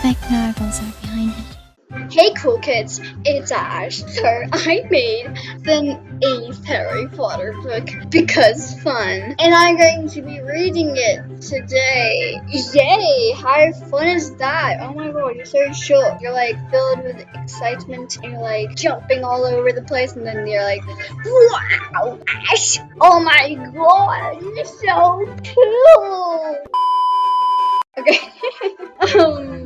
McNargles are behind it. Hey cool kids, it's Ash. So I made the 8th Harry Potter book because fun. And I'm going to be reading it today. Yay! How fun is that? Oh my god, you're so shook. You're like filled with excitement and you're like jumping all over the place and then you're like, wow, Ash! Oh my god, you're so cool! Okay.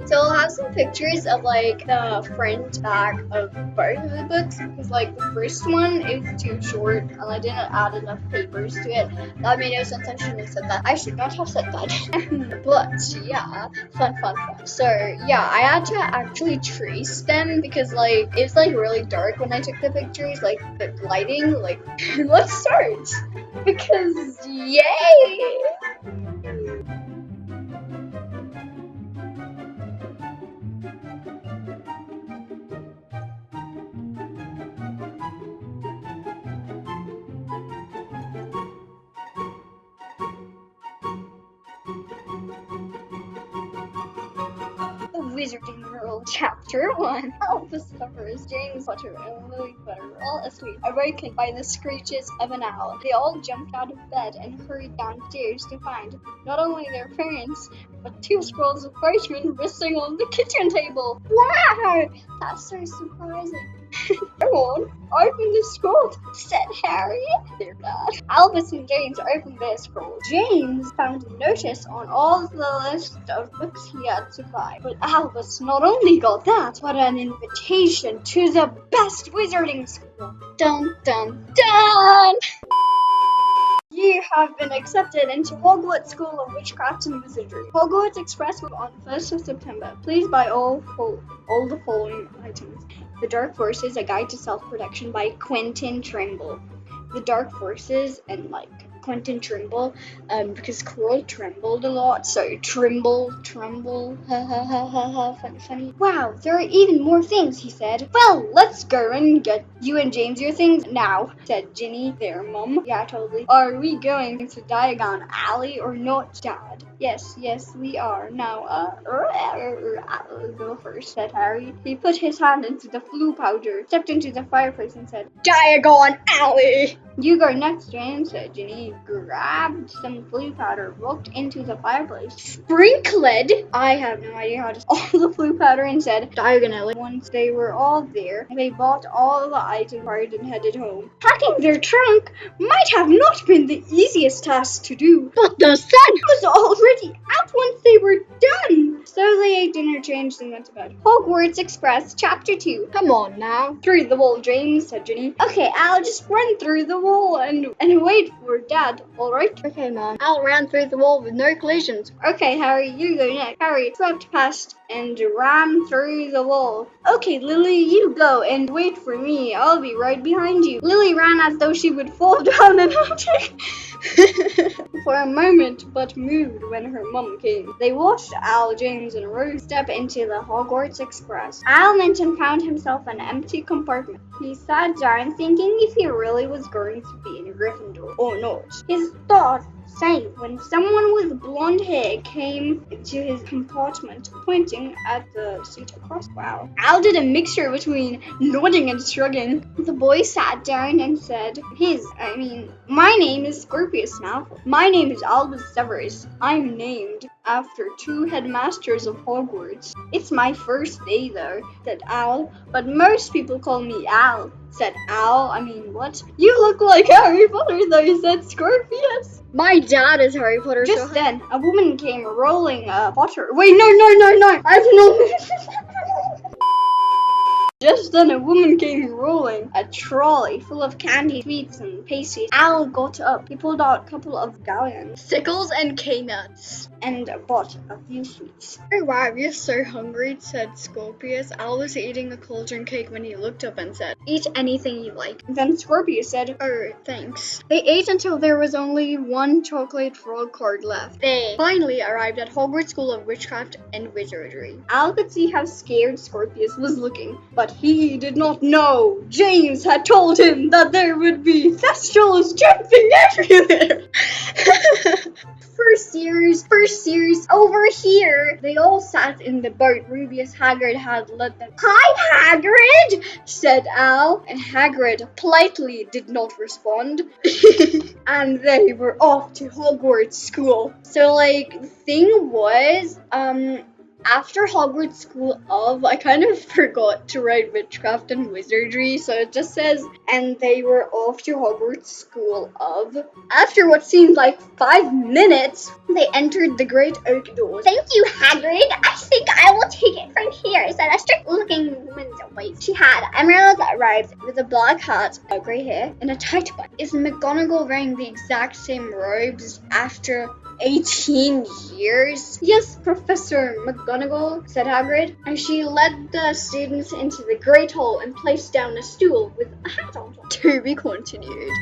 So I'll have some pictures of like the front back of both of the books because like the first one is too short and I didn't add enough papers to it. That made no sense. I shouldn't have said that. I should not have said that. But yeah, fun. So yeah, I had to actually trace them because like it's like really dark when I took the pictures, like the lighting. Like let's start because yay. Wizarding World Chapter 1. Albus discovers James Potter and Lily Potter all asleep, awakened by the screeches of an owl. They all jumped out of bed and hurried downstairs to find not only their parents, but 2 scrolls of parchment resting on the kitchen table. Wow! That's so surprising. Come on, open the scroll, said Harry. Dear God. Albus and James opened their scroll. James found a notice on all the list of books he had to buy. But Albus not only got that, but an invitation to the best wizarding school. Dun dun dun! You have been accepted into Hogwarts School of Witchcraft and Wizardry. Hogwarts Express will on 1st of September. Please buy all the following items. The Dark Forces, A Guide to Self-Protection by Quentin Trimble. The Dark Forces and like Quentin Trimble, because Coral trembled a lot, so tremble, funny. Wow, there are even more things, he said. Well, let's go and get you and James your things now, said Ginny, their mum. Yeah, totally. Are we going to Diagon Alley or not, Dad? Yes, we are. Now, go first, said Harry. He put his hand into the flue powder, stepped into the fireplace and said, Diagon Alley! You go next, James, said Ginny. Grabbed some flue powder, walked into the fireplace, sprinkled, I have no idea how to all the flue powder and said, Diagonally. Once they were all there, they bought all the items and headed home. Packing their trunk might have not been the easiest task to do, but the sun was already out once they were done. So they ate dinner, changed, and went to bed. Hogwarts Express, Chapter 2. Come on now. Through the wall, James, said Ginny. Okay, I'll just run through the wall and wait for Dad, alright? Okay, Mom. I'll run through the wall with no collisions. Okay, Harry, you go next. Harry swept past and ran through the wall. Okay, Lily, you go and wait for me. I'll be right behind you. Lily ran as though she would fall down an attic for a moment, but moved when her mum came. They watched Al, James, and Rose step into the Hogwarts Express. Al Minton found himself an empty compartment. He sat down thinking if he really was going to be in Gryffindor or not. His thoughts sank when someone with blonde hair came to his compartment, pointing at the seat across. Wow. Al did a mixture between nodding and shrugging. The boy sat down and said, my name is Scorpius Malfoy. My name is Albus Severus. I'm named after 2 headmasters of Hogwarts. It's my first day though, said Al, but most people call me Al, said Al. What? You look like Harry Potter though, said Scorpius. My dad is Harry Potter. Just then, a woman came rolling a Potter. Wait, no. I've no. Just then, a woman came rolling a trolley full of candy, sweets, and pastries. Al got up. He pulled out a couple of galleons, sickles, and K-nuts, and bought a few sweets. Oh wow, you're so hungry, said Scorpius. Al was eating a cauldron cake when he looked up and said, Eat anything you like. Then Scorpius said, Oh, thanks. They ate until there was only 1 chocolate frog card left. They finally arrived at Hogwarts School of Witchcraft and Wizardry. Al could see how scared Scorpius was looking, but But he did not know James had told him that there would be thestrals jumping everywhere. First years, over here. They all sat in the boat Rubius Hagrid had led them. Hi, Hagrid, said Al, and Hagrid politely did not respond. And they were off to Hogwarts school. So, like, the thing was, after Hogwarts School of, I kind of forgot to write Witchcraft and Wizardry, so it just says, and they were off to Hogwarts School of. After what seemed like 5 minutes, they entered the great oak doors. Thank you, Hagrid. I think I will take it from here, said a strict-looking woman's voice. She had emerald robes with a black hat, grey hair, and a tight bun. Is McGonagall wearing the exact same robes after 18 years? Yes, Professor McGonagall, said Hagrid, and she led the students into the Great Hall and placed down a stool with a hat on top. To be continued.